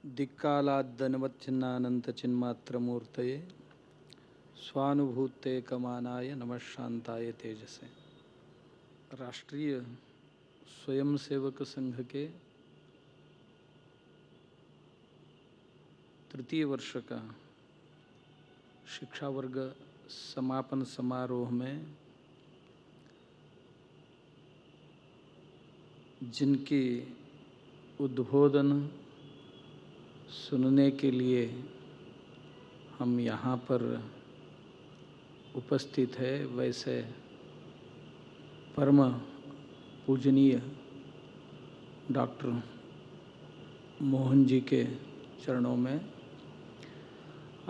दिक्कालाद्दनवच्छिन्नानन्तचिन्मात्रमूर्तये स्वानुभूते कमानाय नमः शांताय तेजसे। राष्ट्रीय स्वयंसेवक संघ के तृतीय वर्ष का शिक्षा वर्ग समापन समारोह में जिनकी उद्बोधन सुनने के लिए हम यहाँ पर उपस्थित है, वैसे परम पूजनीय डॉक्टर मोहन जी के चरणों में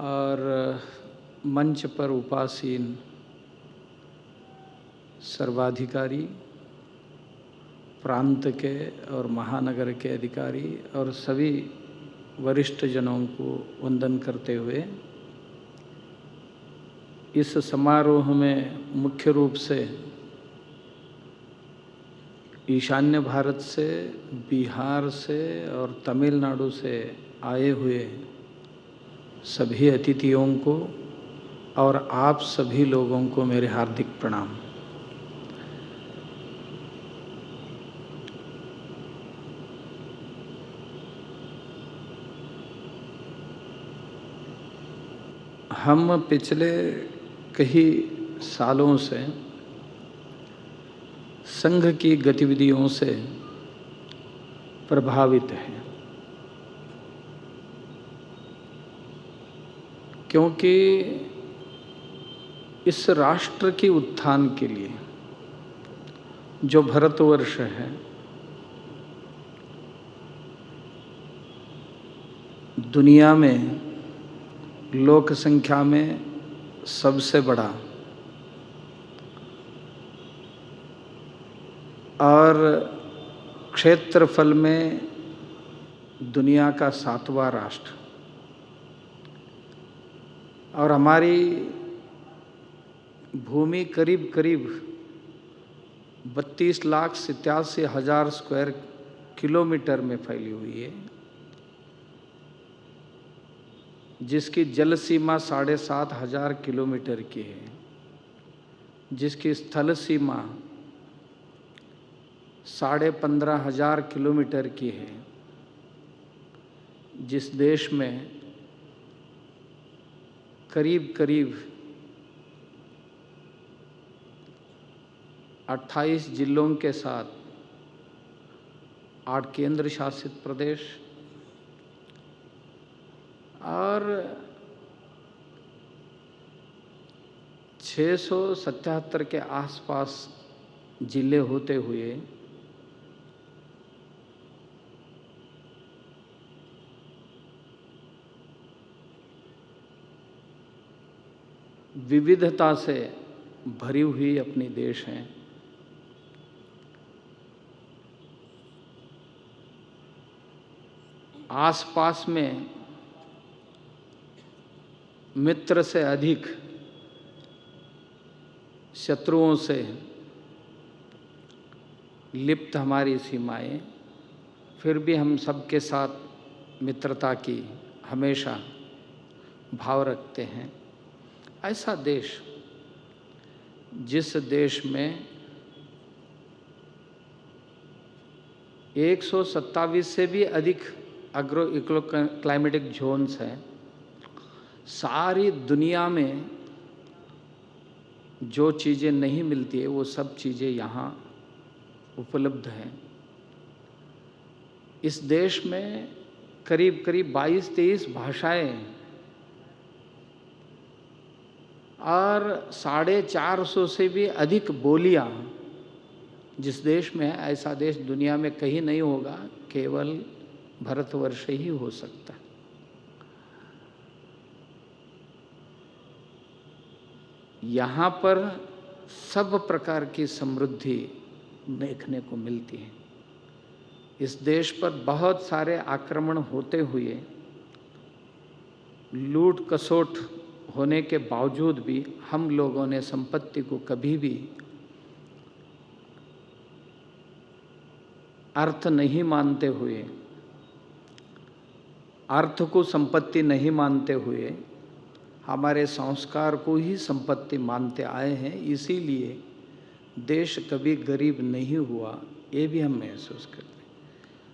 और मंच पर उपासीन सर्वाधिकारी, प्रांत के और महानगर के अधिकारी और सभी वरिष्ठ जनों को वंदन करते हुए इस समारोह में मुख्य रूप से ईशान्य भारत से, बिहार से और तमिलनाडु से आए हुए सभी अतिथियों को और आप सभी लोगों को मेरे हार्दिक प्रणाम। हम पिछले कई सालों से संघ की गतिविधियों से प्रभावित हैं, क्योंकि इस राष्ट्र के उत्थान के लिए जो भारतवर्ष है, दुनिया में लोक संख्या में सबसे बड़ा और क्षेत्रफल में दुनिया का 7वां राष्ट्र और हमारी भूमि करीब करीब 32,87,000 स्क्वायर किलोमीटर में फैली हुई है, जिसकी जल सीमा 7,500 किलोमीटर की है, जिसकी स्थल सीमा 15,500 किलोमीटर की है, जिस देश में करीब करीब 28 जिलों के साथ 8 केंद्र शासित प्रदेश और 677 के आसपास जिले होते हुए विविधता से भरी हुई अपनी देश है। आसपास में मित्र से अधिक शत्रुओं से लिप्त हमारी सीमाएं, फिर भी हम सबके साथ मित्रता की हमेशा भाव रखते हैं। ऐसा देश, जिस देश में 127 से भी अधिक एग्रो इको क्लाइमेटिक जोन्स हैं, सारी दुनिया में जो चीज़ें नहीं मिलती है वो सब चीज़ें यहाँ उपलब्ध हैं। इस देश में करीब करीब 22-23 भाषाएं और 450 से भी अधिक बोलियां जिस देश में है, ऐसा देश दुनिया में कहीं नहीं होगा, केवल भारतवर्ष ही हो सकता है। यहाँ पर सब प्रकार की समृद्धि देखने को मिलती है। इस देश पर बहुत सारे आक्रमण होते हुए, लूट कसोट होने के बावजूद भी हम लोगों ने संपत्ति को कभी भी अर्थ नहीं मानते हुए अर्थ को संपत्ति नहीं मानते हुए हमारे संस्कार को ही संपत्ति मानते आए हैं, इसीलिए देश कभी गरीब नहीं हुआ, ये भी हम महसूस करते हैं।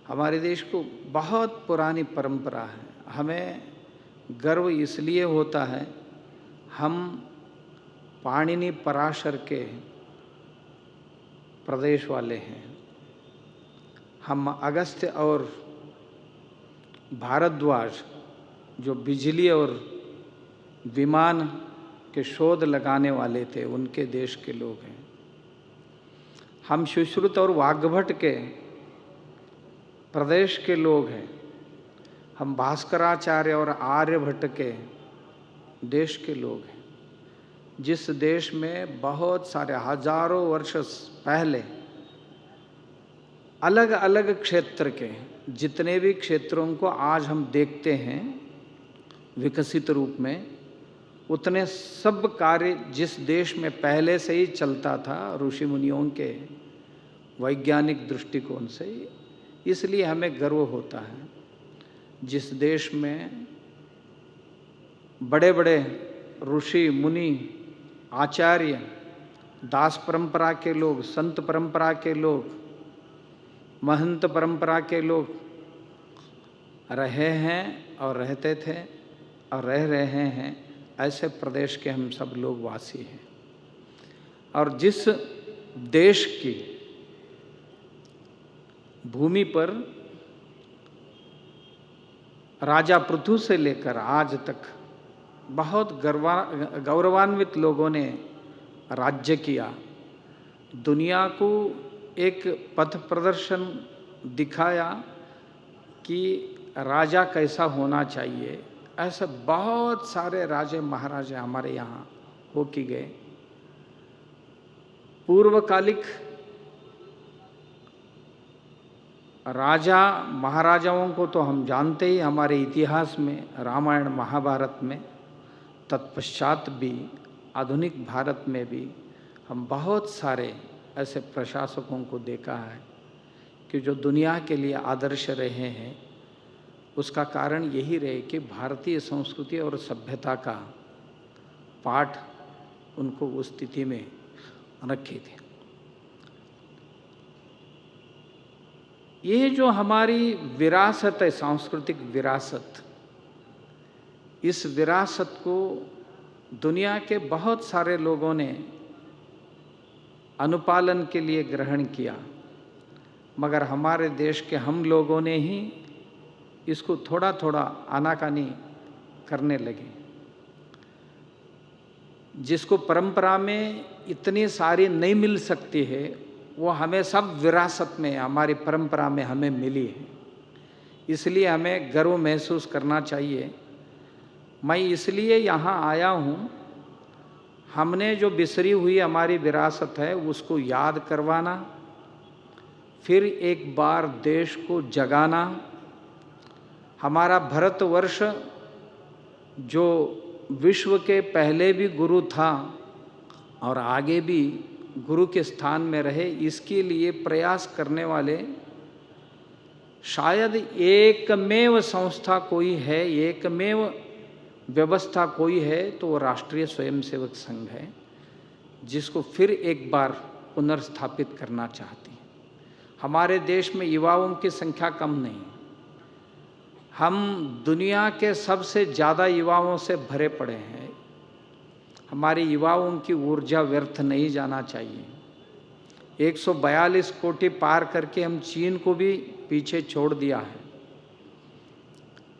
हमारे देश को बहुत पुरानी परंपरा है, हमें गर्व इसलिए होता है, हम पाणिनि पराशर के प्रदेश वाले हैं। हम अगस्त्य और भारद्वाज जो बिजली और विमान के शोध लगाने वाले थे, उनके देश के लोग हैं। हम सुश्रुत और वाग्भट के प्रदेश के लोग हैं। हम भास्कराचार्य और आर्यभट्ट के देश के लोग हैं। जिस देश में बहुत सारे हजारों वर्ष पहले अलग अलग क्षेत्र के जितने भी क्षेत्रों को आज हम देखते हैं विकसित रूप में, उतने सब कार्य जिस देश में पहले से ही चलता था ऋषि मुनियों के वैज्ञानिक दृष्टिकोण से, इसलिए हमें गर्व होता है। जिस देश में बड़े बड़े ऋषि मुनि आचार्य, दास परंपरा के लोग, संत परंपरा के लोग, महंत परंपरा के लोग रहे हैं और रहते थे और रह रहे हैं, ऐसे प्रदेश के हम सब लोग वासी हैं। और जिस देश की भूमि पर राजा पृथु से लेकर आज तक बहुत गौरवान्वित लोगों ने राज्य किया, दुनिया को एक पथ प्रदर्शन दिखाया कि राजा कैसा होना चाहिए, ऐसे बहुत सारे राजे महाराजे हमारे यहाँ हो के गए। पूर्वकालिक राजा महाराजाओं को तो हम जानते ही हमारे इतिहास में, रामायण महाभारत में, तत्पश्चात भी आधुनिक भारत में भी हम बहुत सारे ऐसे प्रशासकों को देखा है कि जो दुनिया के लिए आदर्श रहे हैं। उसका कारण यही रहे कि भारतीय संस्कृति और सभ्यता का पाठ उनको उस स्थिति में रखे थे। ये जो हमारी विरासत है, सांस्कृतिक विरासत, इस विरासत को दुनिया के बहुत सारे लोगों ने अनुपालन के लिए ग्रहण किया, मगर हमारे देश के हम लोगों ने ही इसको थोड़ा थोड़ा आनाकानी करने लगे। जिसको परंपरा में इतनी सारी नहीं मिल सकती है, वो हमें सब विरासत में, हमारी परंपरा में हमें मिली है। इसलिए हमें गर्व महसूस करना चाहिए। मैं इसलिए यहाँ आया हूँ, हमने जो बिसरी हुई हमारी विरासत है उसको याद करवाना, फिर एक बार देश को जगाना। हमारा भारतवर्ष जो विश्व के पहले भी गुरु था और आगे भी गुरु के स्थान में रहे, इसके लिए प्रयास करने वाले शायद एकमेव संस्था कोई है, एकमेव व्यवस्था कोई है, तो वो राष्ट्रीय स्वयंसेवक संघ है, जिसको फिर एक बार पुनर्स्थापित करना चाहती है। हमारे देश में युवाओं की संख्या कम नहीं, हम दुनिया के सबसे ज़्यादा युवाओं से भरे पड़े हैं। हमारे युवाओं की ऊर्जा व्यर्थ नहीं जाना चाहिए। 142 कोटि पार करके हम चीन को भी पीछे छोड़ दिया है।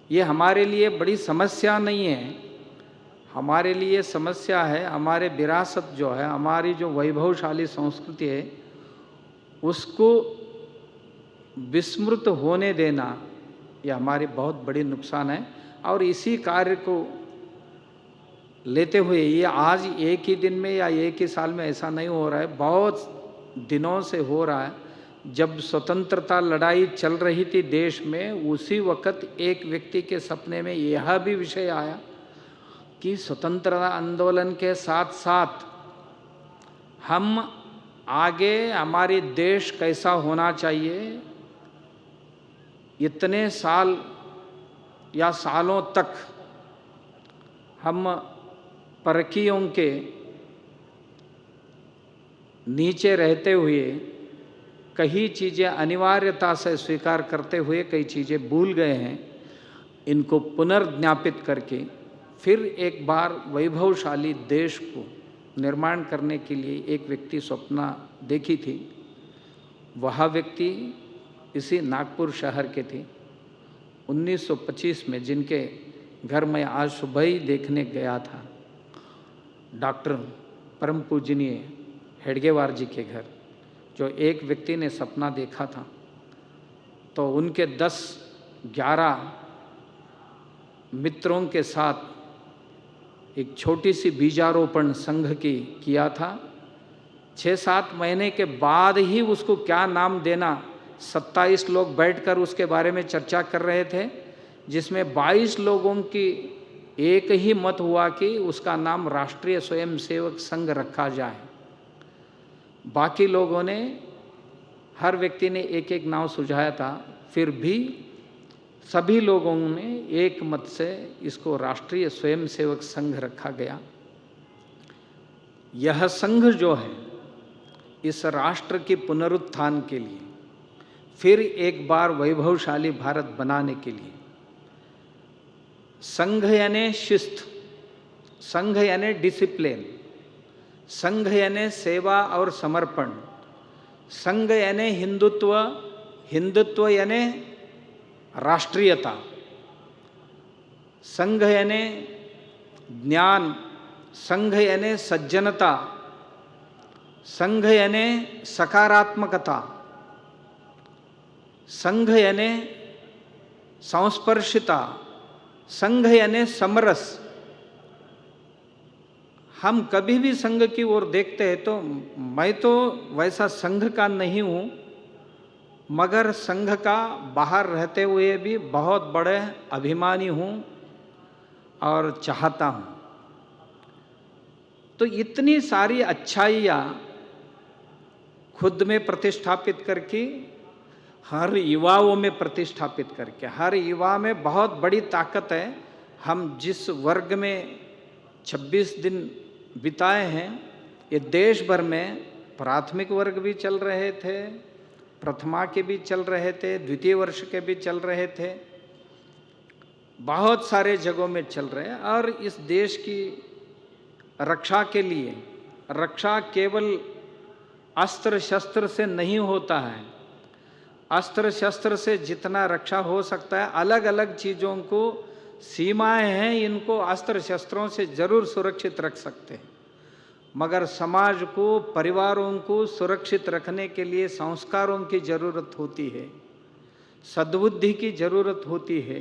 ये हमारे लिए बड़ी समस्या नहीं है, हमारे लिए समस्या है हमारे विरासत जो है, हमारी जो वैभवशाली संस्कृति है, उसको विस्मृत होने देना, यह हमारी बहुत बड़ी नुकसान है। और इसी कार्य को लेते हुए ये आज एक ही दिन में या एक ही साल में ऐसा नहीं हो रहा है, बहुत दिनों से हो रहा है। जब स्वतंत्रता लड़ाई चल रही थी देश में, उसी वक्त एक व्यक्ति के सपने में यह भी विषय आया कि स्वतंत्रता आंदोलन के साथ साथ हम आगे हमारे देश कैसा होना चाहिए, इतने साल या सालों तक हम परकीयों के नीचे रहते हुए कई चीज़ें अनिवार्यता से स्वीकार करते हुए कई चीज़ें भूल गए हैं, इनको पुनर्ज्ञापित करके फिर एक बार वैभवशाली देश को निर्माण करने के लिए एक व्यक्ति स्वप्न देखी थी। वह व्यक्ति इसी नागपुर शहर के थे। 1925 में जिनके घर में आज सुबह ही देखने गया था, डॉक्टर परम पूजनीय हेडगेवार जी के घर, जो एक व्यक्ति ने सपना देखा था, तो उनके 10-11 मित्रों के साथ एक छोटी सी बीजारोपण संघ की किया था। 6-7 महीने के बाद ही उसको क्या नाम देना, 27 लोग बैठकर उसके बारे में चर्चा कर रहे थे, जिसमें 22 लोगों की एक ही मत हुआ कि उसका नाम राष्ट्रीय स्वयंसेवक संघ रखा जाए। बाकी लोगों ने, हर व्यक्ति ने एक एक नाम सुझाया था, फिर भी सभी लोगों ने एक मत से इसको राष्ट्रीय स्वयंसेवक संघ रखा गया। यह संघ जो है इस राष्ट्र के पुनरुत्थान के लिए, फिर एक बार वैभवशाली भारत बनाने के लिए, संघ यानी शिस्त, संघ यानी डिसिप्लिन, संघ यानी सेवा और समर्पण, संघ यानी हिंदुत्व, हिंदुत्व यानी राष्ट्रीयता, संघ यानी ज्ञान, संघ यानी सज्जनता, संघ यानी सकारात्मकता, संघ यानी संस्पर्शिता, संघ यानी समरस। हम कभी भी संघ की ओर देखते हैं तो मैं तो वैसा संघ का नहीं हूँ, मगर संघ का बाहर रहते हुए भी बहुत बड़े अभिमानी हूँ और चाहता हूँ। तो इतनी सारी अच्छाइयाँ खुद में प्रतिष्ठापित करके, हर युवाओं में प्रतिष्ठापित करके, हर युवा में बहुत बड़ी ताकत है। हम जिस वर्ग में 26 दिन बिताए हैं, ये देश भर में प्राथमिक वर्ग भी चल रहे थे, प्रथमा के भी चल रहे थे, द्वितीय वर्ष के भी चल रहे थे, बहुत सारे जगहों में चल रहे हैं। और इस देश की रक्षा के लिए, रक्षा केवल अस्त्र शस्त्र से नहीं होता है। अस्त्र शस्त्र से जितना रक्षा हो सकता है, अलग अलग चीज़ों को सीमाएं हैं, इनको अस्त्र शस्त्रों से जरूर सुरक्षित रख सकते हैं, मगर समाज को, परिवारों को सुरक्षित रखने के लिए संस्कारों की जरूरत होती है, सद्बुद्धि की जरूरत होती है,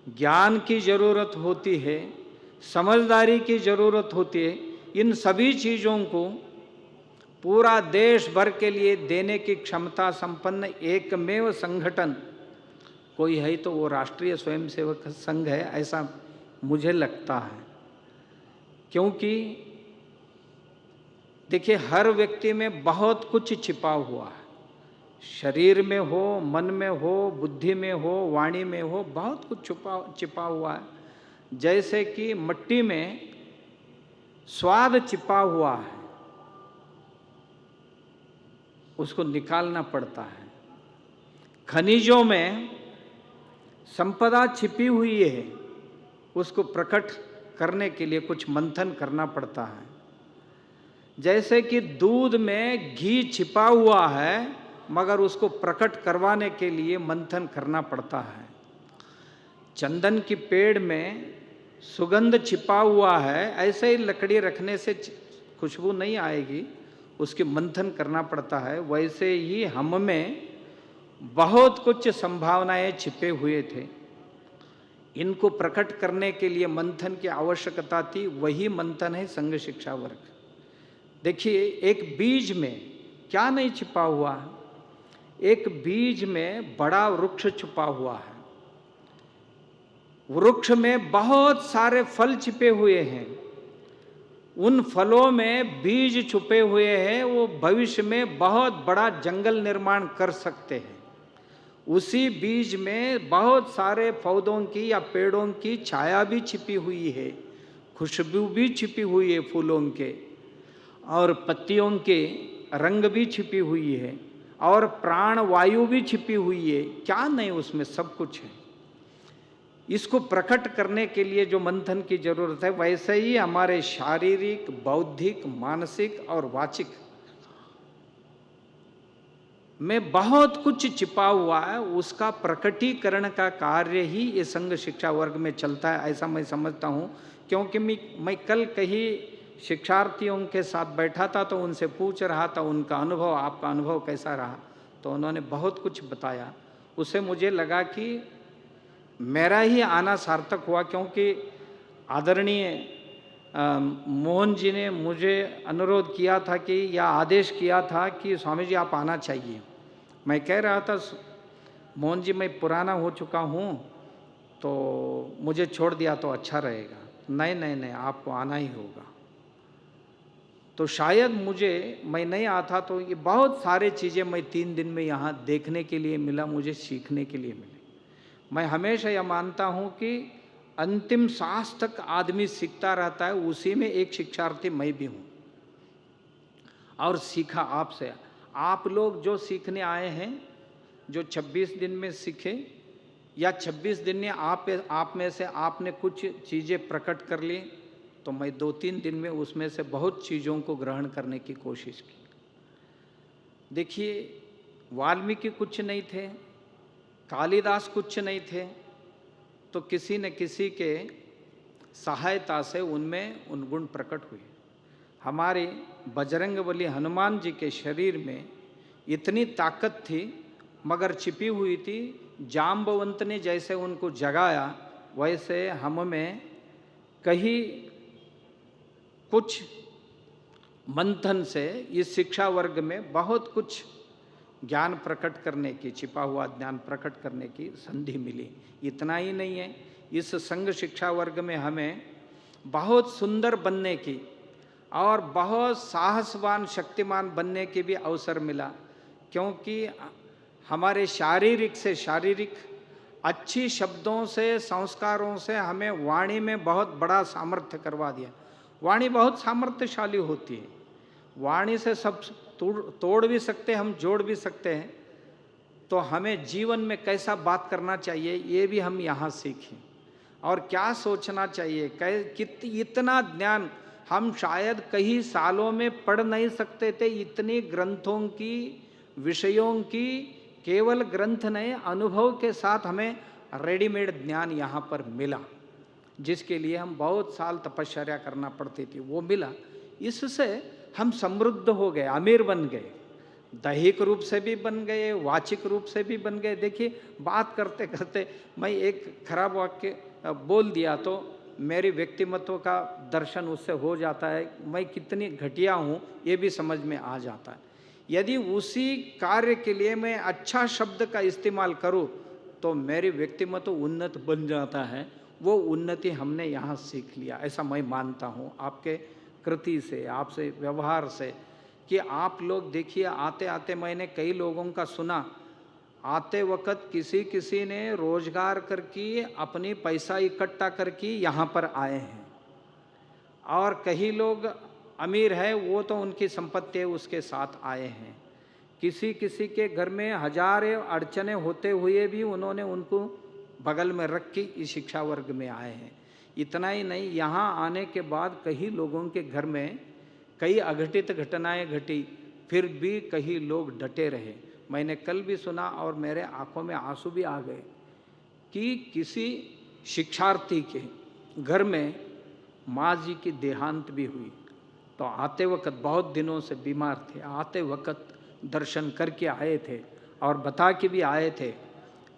ज्ञान की जरूरत होती है, समझदारी की जरूरत होती है। इन सभी चीज़ों को पूरा देश भर के लिए देने की क्षमता संपन्न एकमेव संगठन कोई है तो वो राष्ट्रीय स्वयंसेवक संघ है, ऐसा मुझे लगता है। क्योंकि देखिए, हर व्यक्ति में बहुत कुछ छिपा हुआ है, शरीर में हो, मन में हो, बुद्धि में हो, वाणी में हो, बहुत कुछ छिपा हुआ है। जैसे कि मिट्टी में स्वाद छिपा हुआ है, उसको निकालना पड़ता है। खनिजों में संपदा छिपी हुई है, उसको प्रकट करने के लिए कुछ मंथन करना पड़ता है। जैसे कि दूध में घी छिपा हुआ है, मगर उसको प्रकट करवाने के लिए मंथन करना पड़ता है। चंदन की पेड़ में सुगंध छिपा हुआ है, ऐसे ही लकड़ी रखने से खुशबू नहीं आएगी, उसकी मंथन करना पड़ता है। वैसे ही हम में बहुत कुछ संभावनाएं छिपे हुए थे, इनको प्रकट करने के लिए मंथन की आवश्यकता थी। वही मंथन है संघ शिक्षा वर्ग। देखिए, एक बीज में क्या नहीं छिपा हुआ है, एक बीज में बड़ा वृक्ष छुपा हुआ है, वृक्ष में बहुत सारे फल छिपे हुए हैं, उन फलों में बीज छुपे हुए हैं, वो भविष्य में बहुत बड़ा जंगल निर्माण कर सकते हैं। उसी बीज में बहुत सारे पौधों की या पेड़ों की छाया भी छिपी हुई है, खुशबू भी छिपी हुई है फूलों के, और पत्तियों के रंग भी छिपी हुई है, और प्राण वायु भी छिपी हुई है। क्या नहीं, उसमें सब कुछ है। इसको प्रकट करने के लिए जो मंथन की जरूरत है, वैसे ही हमारे शारीरिक, बौद्धिक, मानसिक और वाचिक में बहुत कुछ छिपा हुआ है। उसका प्रकटीकरण का कार्य ही ये संघ शिक्षा वर्ग में चलता है, ऐसा मैं समझता हूँ। क्योंकि मैं कल कहीं शिक्षार्थियों के साथ बैठा था तो उनसे पूछ रहा था उनका अनुभव, आपका अनुभव कैसा रहा, तो उन्होंने बहुत कुछ बताया। उससे मुझे लगा कि मेरा ही आना सार्थक हुआ, क्योंकि आदरणीय मोहन जी ने मुझे अनुरोध किया था कि, या आदेश किया था कि स्वामी जी आप आना चाहिए। मैं कह रहा था मोहन जी मैं पुराना हो चुका हूँ तो मुझे छोड़ दिया तो अच्छा रहेगा। नहीं नहीं नहीं, आपको आना ही होगा। तो शायद मैं नहीं आता तो ये बहुत सारे चीज़ें मैं 3 दिन में यहाँ देखने के लिए मिला, मुझे सीखने के लिए मिले। मैं हमेशा यह मानता हूँ कि अंतिम सांस तक आदमी सीखता रहता है, उसी में एक शिक्षार्थी मैं भी हूँ। और सीखा आपसे, आप लोग जो सीखने आए हैं, जो 26 दिन में सीखे, या 26 दिन में आप में से आपने कुछ चीज़ें प्रकट कर ली, तो मैं 2-3 दिन में उसमें से बहुत चीज़ों को ग्रहण करने की कोशिश की। देखिए, वाल्मीकि कुछ नहीं थे, कालिदास कुछ नहीं थे, तो किसी न किसी के सहायता से उनमें उन गुण प्रकट हुए। हमारे बजरंगबली हनुमान जी के शरीर में इतनी ताकत थी, मगर छिपी हुई थी। जाम्बवंत ने जैसे उनको जगाया, वैसे हम में कहीं कुछ मंथन से इस शिक्षा वर्ग में बहुत कुछ ज्ञान प्रकट करने की, छिपा हुआ ज्ञान प्रकट करने की संधि मिली। इतना ही नहीं है, इस संघ शिक्षा वर्ग में हमें बहुत सुंदर बनने की और बहुत साहसवान, शक्तिमान बनने की भी अवसर मिला। क्योंकि हमारे शारीरिक अच्छी शब्दों से, संस्कारों से हमें वाणी में बहुत बड़ा सामर्थ्य करवा दिया। वाणी बहुत सामर्थ्यशाली होती है, वाणी से सब तोड़ भी सकते हैं हम, जोड़ भी सकते हैं। तो हमें जीवन में कैसा बात करना चाहिए ये भी हम यहाँ सीखें, और क्या सोचना चाहिए। इतना ज्ञान हम शायद कई सालों में पढ़ नहीं सकते थे। इतनी ग्रंथों की, विषयों की, केवल ग्रंथ नहीं, अनुभव के साथ हमें रेडीमेड ज्ञान यहाँ पर मिला, जिसके लिए हम बहुत साल तपश्चर्या करना पड़ती थी, वो मिला। इससे हम समृद्ध हो गए, अमीर बन गए, दैहिक रूप से भी बन गए, वाचिक रूप से भी बन गए। देखिए, बात करते करते मैं एक खराब वाक्य बोल दिया तो मेरी व्यक्तिमत्व का दर्शन उससे हो जाता है, मैं कितनी घटिया हूँ ये भी समझ में आ जाता है। यदि उसी कार्य के लिए मैं अच्छा शब्द का इस्तेमाल करूँ तो मेरी व्यक्तिमत्व उन्नत बन जाता है। वो उन्नति हमने यहाँ सीख लिया, ऐसा मैं मानता हूँ आपके कृति से, आपसे व्यवहार से। कि आप लोग देखिए, आते आते मैंने कई लोगों का सुना, आते वक्त किसी ने रोजगार करके अपनी पैसा इकट्ठा करके यहाँ पर आए हैं, और कई लोग अमीर है, वो तो उनकी संपत्ति है उसके साथ आए हैं। किसी के घर में हजारों अड़चने होते हुए भी उन्होंने उनको बगल में रख के इस शिक्षा वर्ग में आए हैं। इतना ही नहीं, यहाँ आने के बाद कई लोगों के घर में कई अघटित घटनाएं घटी, फिर भी कई लोग डटे रहे। मैंने कल भी सुना और मेरे आंखों में आंसू भी आ गए कि किसी शिक्षार्थी के घर में माँ जी की देहांत भी हुई। तो आते वक्त, बहुत दिनों से बीमार थे, आते वक्त दर्शन करके आए थे और बता के भी आए थे,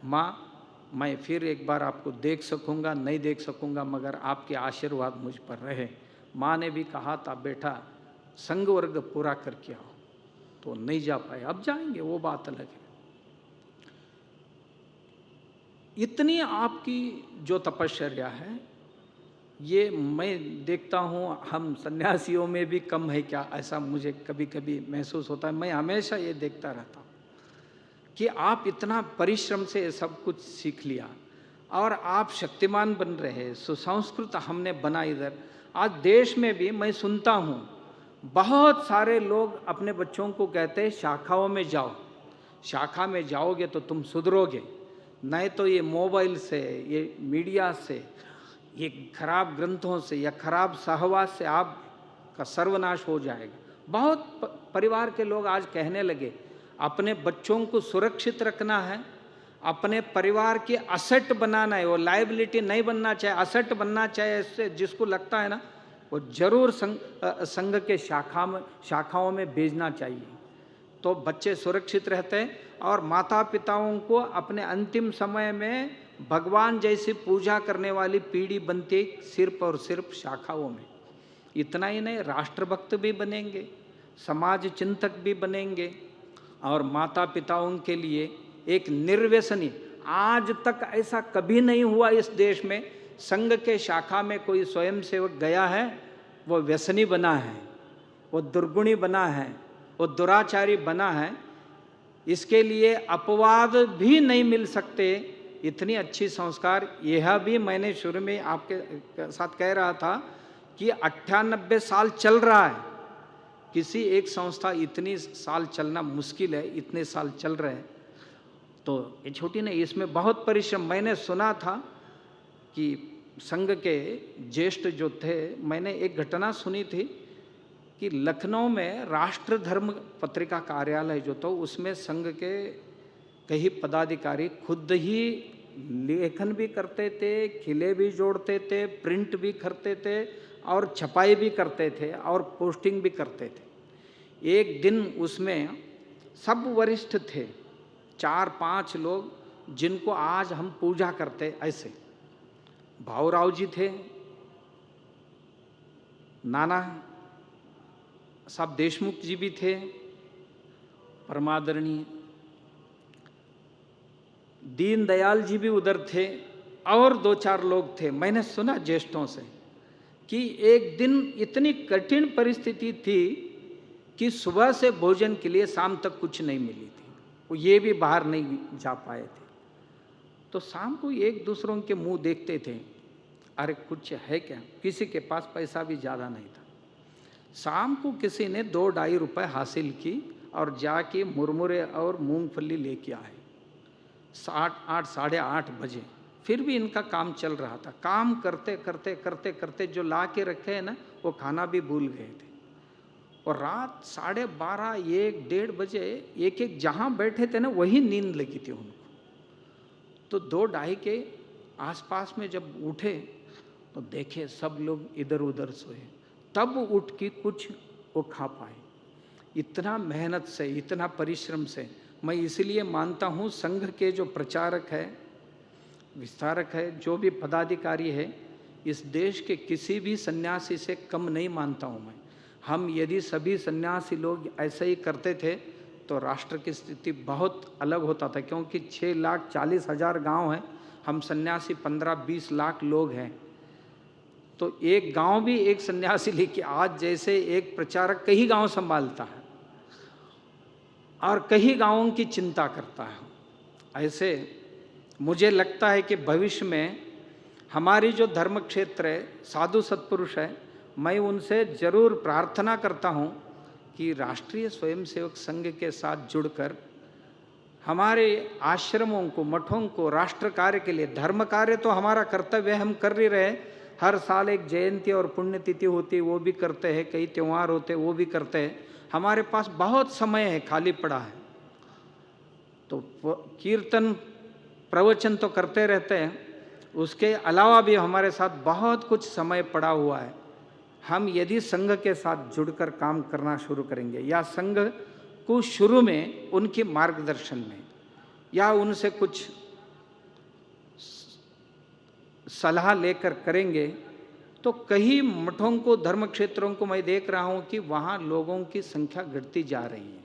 माँ मैं फिर एक बार आपको देख सकूँगा, नहीं देख सकूँगा, मगर आपके आशीर्वाद मुझ पर रहे। माँ ने भी कहा था, बेटा संघ वर्ग पूरा करके आओ, तो नहीं जा पाए, अब जाएंगे, वो बात अलग है। इतनी आपकी जो तपश्चर्या है, ये मैं देखता हूँ हम सन्यासियों में भी कम है क्या, ऐसा मुझे कभी कभी महसूस होता है। मैं हमेशा ये देखता रहता हूँ कि आप इतना परिश्रम से सब कुछ सीख लिया और आप शक्तिमान बन रहे, सुसंस्कृत हमने बना इधर। आज देश में भी मैं सुनता हूँ बहुत सारे लोग अपने बच्चों को कहते हैं शाखाओं में जाओ, शाखा में जाओगे तो तुम सुधरोगे, नहीं तो ये मोबाइल से, ये मीडिया से, ये खराब ग्रंथों से या खराब सहवास से आपका सर्वनाश हो जाएगा। बहुत परिवार के लोग आज कहने लगे अपने बच्चों को सुरक्षित रखना है, अपने परिवार की असेट बनाना है, वो लायबिलिटी नहीं बनना चाहिए, असेट बनना चाहिए। इससे जिसको लगता है ना वो जरूर संघ के शाखाओं में भेजना चाहिए, तो बच्चे सुरक्षित रहते हैं और माता पिताओं को अपने अंतिम समय में भगवान जैसी पूजा करने वाली पीढ़ी बनती सिर्फ और सिर्फ शाखाओं में। इतना ही नहीं, राष्ट्रभक्त भी बनेंगे, समाज चिंतक भी बनेंगे और माता पिताओं के लिए एक निर्व्यसनी। आज तक ऐसा कभी नहीं हुआ इस देश में संघ के शाखा में कोई स्वयंसेवक गया है वो व्यसनी बना है, वो दुर्गुणी बना है, वो दुराचारी बना है। इसके लिए अपवाद भी नहीं मिल सकते। इतनी अच्छी संस्कार, यह भी मैंने शुरू में आपके साथ कह रहा था कि 98 साल चल रहा है, किसी एक संस्था इतनी साल चलना मुश्किल है, इतने साल चल रहे हैं। तो ये छोटी नहीं, इसमें बहुत परिश्रम। मैंने सुना था कि संघ के ज्येष्ठ जो थे, मैंने एक घटना सुनी थी कि लखनऊ में राष्ट्र धर्म पत्रिका कार्यालय जो था उसमें संघ के कई पदाधिकारी खुद ही लेखन भी करते थे, खिले भी जोड़ते थे, प्रिंट भी करते थे और छपाई भी करते थे और पोस्टिंग भी करते थे। एक दिन उसमें सब वरिष्ठ थे, 4-5 लोग जिनको आज हम पूजा करते, ऐसे भाऊराव जी थे, नाना साहब देशमुख जी भी थे, परमादरणीय दीनदयाल जी भी उधर थे और 2-4 लोग थे। मैंने सुना ज्येष्ठों से कि एक दिन इतनी कठिन परिस्थिति थी कि सुबह से भोजन के लिए शाम तक कुछ नहीं मिली थी, वो ये भी बाहर नहीं जा पाए थे। तो शाम को एक दूसरों के मुंह देखते थे, अरे कुछ है क्या, किसी के पास पैसा भी ज़्यादा नहीं था। शाम को किसी ने 2-2.5 रुपये हासिल की और जाके मुरमुरे और मूंगफली लेके आए। 8 साढ़े 8 बजे फिर भी इनका काम चल रहा था। काम करते करते करते करते जो ला के रखे हैं ना वो खाना भी भूल गए थे। और रात 12:30, 1, 1:30 बजे एक जहाँ बैठे थे ना वही नींद लगी थी उनको। तो 2-2.5 के आसपास में जब उठे तो देखे सब लोग इधर उधर सोए, तब उठ के कुछ वो खा पाए। इतना मेहनत से, इतना परिश्रम से। मैं इसलिए मानता हूँ संघ के जो प्रचारक है, विस्तारक है, जो भी पदाधिकारी है, इस देश के किसी भी सन्यासी से कम नहीं मानता हूँ मैं। हम यदि सभी सन्यासी लोग ऐसे ही करते थे तो राष्ट्र की स्थिति बहुत अलग होता था, क्योंकि 6,40,000 गांव हैं, हम सन्यासी 15-20 लाख लोग हैं। तो एक गांव भी एक सन्यासी लेके, आज जैसे एक प्रचारक कई गांव संभालता है और कई गांवों की चिंता करता है। ऐसे मुझे लगता है कि भविष्य में हमारी जो धर्म क्षेत्र है, साधु सत्पुरुष है, मैं उनसे जरूर प्रार्थना करता हूँ कि राष्ट्रीय स्वयंसेवक संघ के साथ जुड़कर हमारे आश्रमों को, मठों को राष्ट्र कार्य के लिए, धर्म कार्य तो हमारा कर्तव्य हम कर ही रहे। हर साल एक जयंती और पुण्यतिथि होती है वो भी करते हैं, कई त्यौहार होते हैं वो भी करते हैं। हमारे पास बहुत समय है, खाली पड़ा है, तो कीर्तन प्रवचन तो करते रहते हैं। उसके अलावा भी हमारे साथ बहुत कुछ समय पड़ा हुआ है। हम यदि संघ के साथ जुड़कर काम करना शुरू करेंगे या संघ को शुरू में उनके मार्गदर्शन में या उनसे कुछ सलाह लेकर करेंगे, तो कई मठों को, धर्म क्षेत्रों को मैं देख रहा हूँ कि वहाँ लोगों की संख्या घटती जा रही है।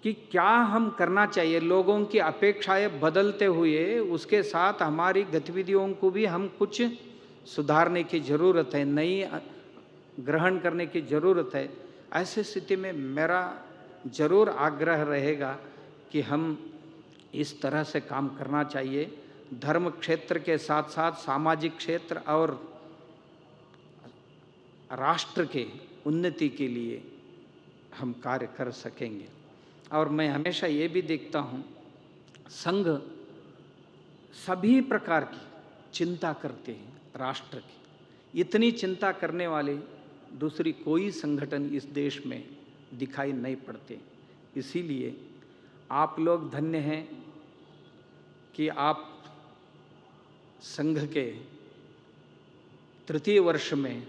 कि क्या हम करना चाहिए, लोगों की अपेक्षाएं बदलते हुए उसके साथ हमारी गतिविधियों को भी हम कुछ सुधारने की ज़रूरत है, नई ग्रहण करने की ज़रूरत है। ऐसी स्थिति में मेरा ज़रूर आग्रह रहेगा कि हम इस तरह से काम करना चाहिए, धर्म क्षेत्र के साथ साथ सामाजिक क्षेत्र और राष्ट्र के उन्नति के लिए हम कार्य कर सकेंगे। और मैं हमेशा ये भी देखता हूँ, संघ सभी प्रकार की चिंता करते हैं राष्ट्र की, इतनी चिंता करने वाले दूसरी कोई संगठन इस देश में दिखाई नहीं पड़ते। इसीलिए आप लोग धन्य हैं कि आप संघ के तृतीय वर्ष में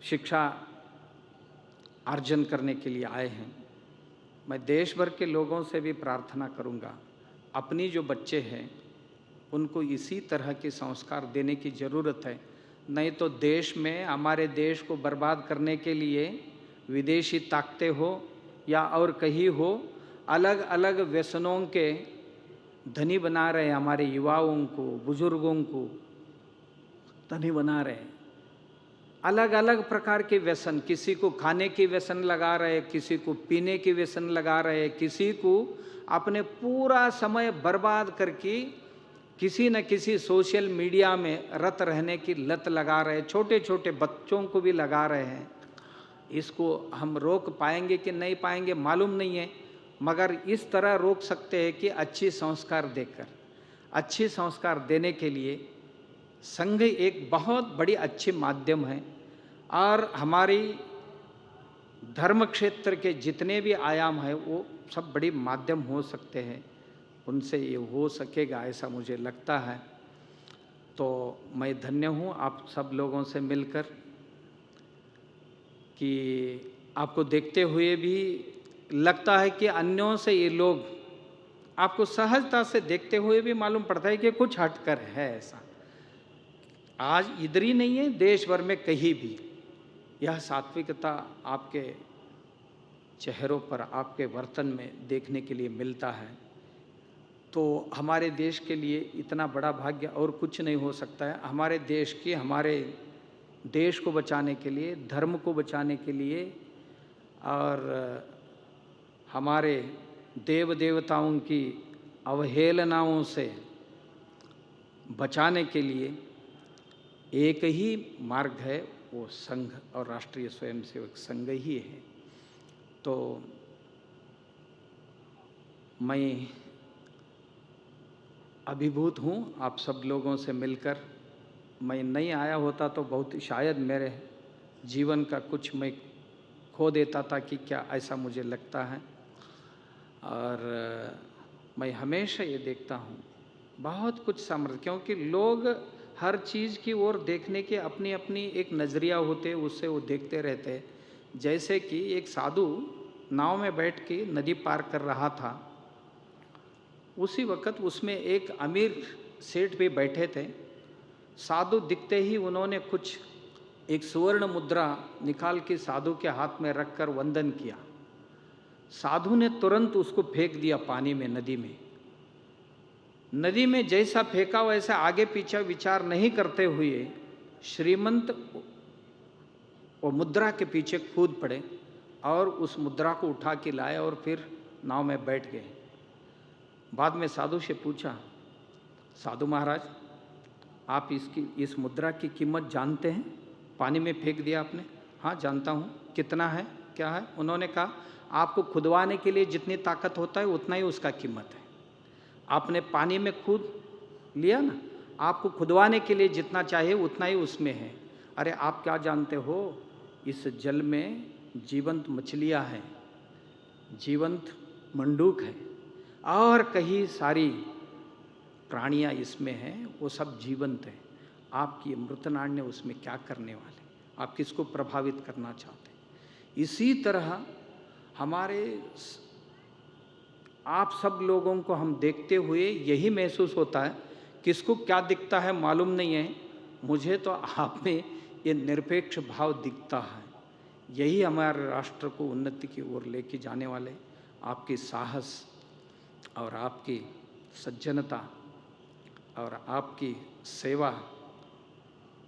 शिक्षा अर्जन करने के लिए आए हैं। मैं देश भर के लोगों से भी प्रार्थना करूंगा, अपनी जो बच्चे हैं उनको इसी तरह के संस्कार देने की ज़रूरत है। नहीं तो देश में, हमारे देश को बर्बाद करने के लिए विदेशी ताकतें हो या और कहीं हो, अलग अलग व्यसनों के धनी बना रहे हैं। हमारे युवाओं को, बुजुर्गों को धनी बना रहे हैं। अलग अलग प्रकार के व्यसन, किसी को खाने की व्यसन लगा रहे, किसी को पीने की व्यसन लगा रहे, किसी को अपने पूरा समय बर्बाद करके किसी न किसी सोशल मीडिया में रत रहने की लत लगा रहे, छोटे छोटे बच्चों को भी लगा रहे हैं। इसको हम रोक पाएंगे कि नहीं पाएंगे मालूम नहीं है, मगर इस तरह रोक सकते हैं कि अच्छी संस्कार देकर। अच्छी संस्कार देने के लिए संघ एक बहुत बड़ी अच्छी माध्यम है। और हमारी धर्म क्षेत्र के जितने भी आयाम हैं वो सब बड़ी माध्यम हो सकते हैं, उनसे ये हो सकेगा ऐसा मुझे लगता है। तो मैं धन्य हूँ आप सब लोगों से मिलकर, कि आपको देखते हुए भी लगता है कि अन्यों से ये लोग, आपको सहजता से देखते हुए भी मालूम पड़ता है कि कुछ हटकर है। ऐसा आज इधर ही नहीं है, देश भर में कहीं भी यह सात्विकता आपके चेहरों पर, आपके बर्तन में देखने के लिए मिलता है। तो हमारे देश के लिए इतना बड़ा भाग्य और कुछ नहीं हो सकता है। हमारे देश की, हमारे देश को बचाने के लिए, धर्म को बचाने के लिए और हमारे देव देवताओं की अवहेलनाओं से बचाने के लिए एक ही मार्ग है, वो संघ और राष्ट्रीय स्वयंसेवक संघ ही है। तो मैं अभिभूत हूँ आप सब लोगों से मिलकर। मैं नहीं आया होता तो बहुत शायद मेरे जीवन का कुछ मैं खो देता था कि क्या, ऐसा मुझे लगता है। और मैं हमेशा ये देखता हूँ बहुत कुछ सामर्थ्य, क्योंकि लोग हर चीज़ की ओर देखने के अपनी अपनी एक नज़रिया होते, उससे वो देखते रहते। जैसे कि एक साधु नाव में बैठ के नदी पार कर रहा था, उसी वक्त उसमें एक अमीर सेठ भी बैठे थे। साधु दिखते ही उन्होंने कुछ एक सुवर्ण मुद्रा निकाल के साधु के हाथ में रखकर वंदन किया। साधु ने तुरंत उसको फेंक दिया पानी में, नदी में। नदी में जैसा फेंका वैसा आगे पीछे विचार नहीं करते हुए श्रीमंत वो मुद्रा के पीछे कूद पड़े और उस मुद्रा को उठा के लाए और फिर नाव में बैठ गए। बाद में साधु से पूछा, साधु महाराज आप इस मुद्रा की कीमत जानते हैं? पानी में फेंक दिया आपने। हाँ जानता हूँ, कितना है, क्या है? उन्होंने कहा आपको खुदवाने के लिए जितनी ताकत होता है उतना ही उसका कीमत है। आपने पानी में कूद लिया ना, आपको खुदवाने के लिए जितना चाहिए उतना ही उसमें है। अरे आप क्या जानते हो, इस जल में जीवंत मछलियाँ हैं, जीवंत मंडूक है और कई सारी प्राणियाँ इसमें हैं, वो सब जीवंत हैं। आपकी मृतनाण्य उसमें क्या करने वाले, आप किसको प्रभावित करना चाहते हैं? इसी तरह हमारे आप सब लोगों को हम देखते हुए यही महसूस होता है, किसको क्या दिखता है मालूम नहीं है, मुझे तो आप में ये निरपेक्ष भाव दिखता है। यही हमारे राष्ट्र को उन्नति की ओर लेके जाने वाले आपकी साहस और आपकी सज्जनता और आपकी सेवा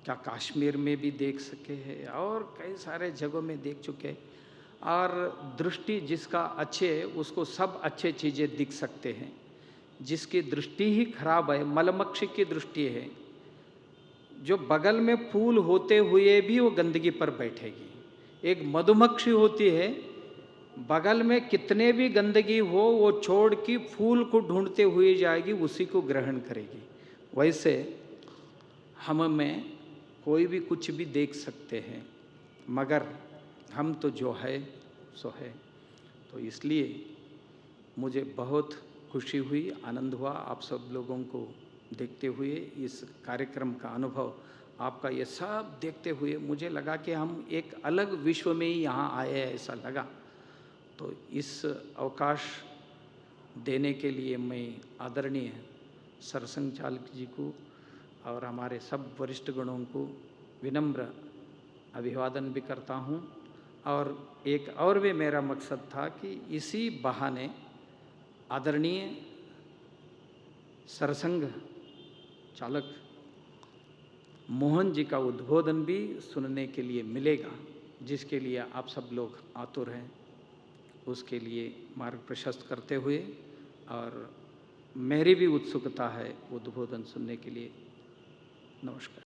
क्या कश्मीर में भी देख सके हैं और कई सारे जगहों में देख चुके हैं। और दृष्टि जिसका अच्छे है उसको सब अच्छे चीज़ें दिख सकते हैं। जिसकी दृष्टि ही खराब है, मलमक्षी की दृष्टि है, जो बगल में फूल होते हुए भी वो गंदगी पर बैठेगी। एक मधुमक्खी होती है, बगल में कितने भी गंदगी हो वो छोड़ के फूल को ढूंढते हुए जाएगी, उसी को ग्रहण करेगी। वैसे हम में कोई भी कुछ भी देख सकते हैं, मगर हम तो जो है सो है। तो इसलिए मुझे बहुत खुशी हुई, आनंद हुआ आप सब लोगों को देखते हुए। इस कार्यक्रम का अनुभव आपका ये सब देखते हुए मुझे लगा कि हम एक अलग विश्व में ही यहाँ आए हैं, ऐसा लगा। तो इस अवकाश देने के लिए मैं आदरणीय सरसंघ चालक जी को और हमारे सब वरिष्ठ गणों को विनम्र अभिवादन भी करता हूँ। और एक और भी मेरा मकसद था कि इसी बहाने आदरणीय सरसंघ चालक मोहन जी का उद्बोधन भी सुनने के लिए मिलेगा, जिसके लिए आप सब लोग आतुर हैं। उसके लिए मार्ग प्रशस्त करते हुए, और मेरी भी उत्सुकता है उद्बोधन सुनने के लिए। नमस्कार।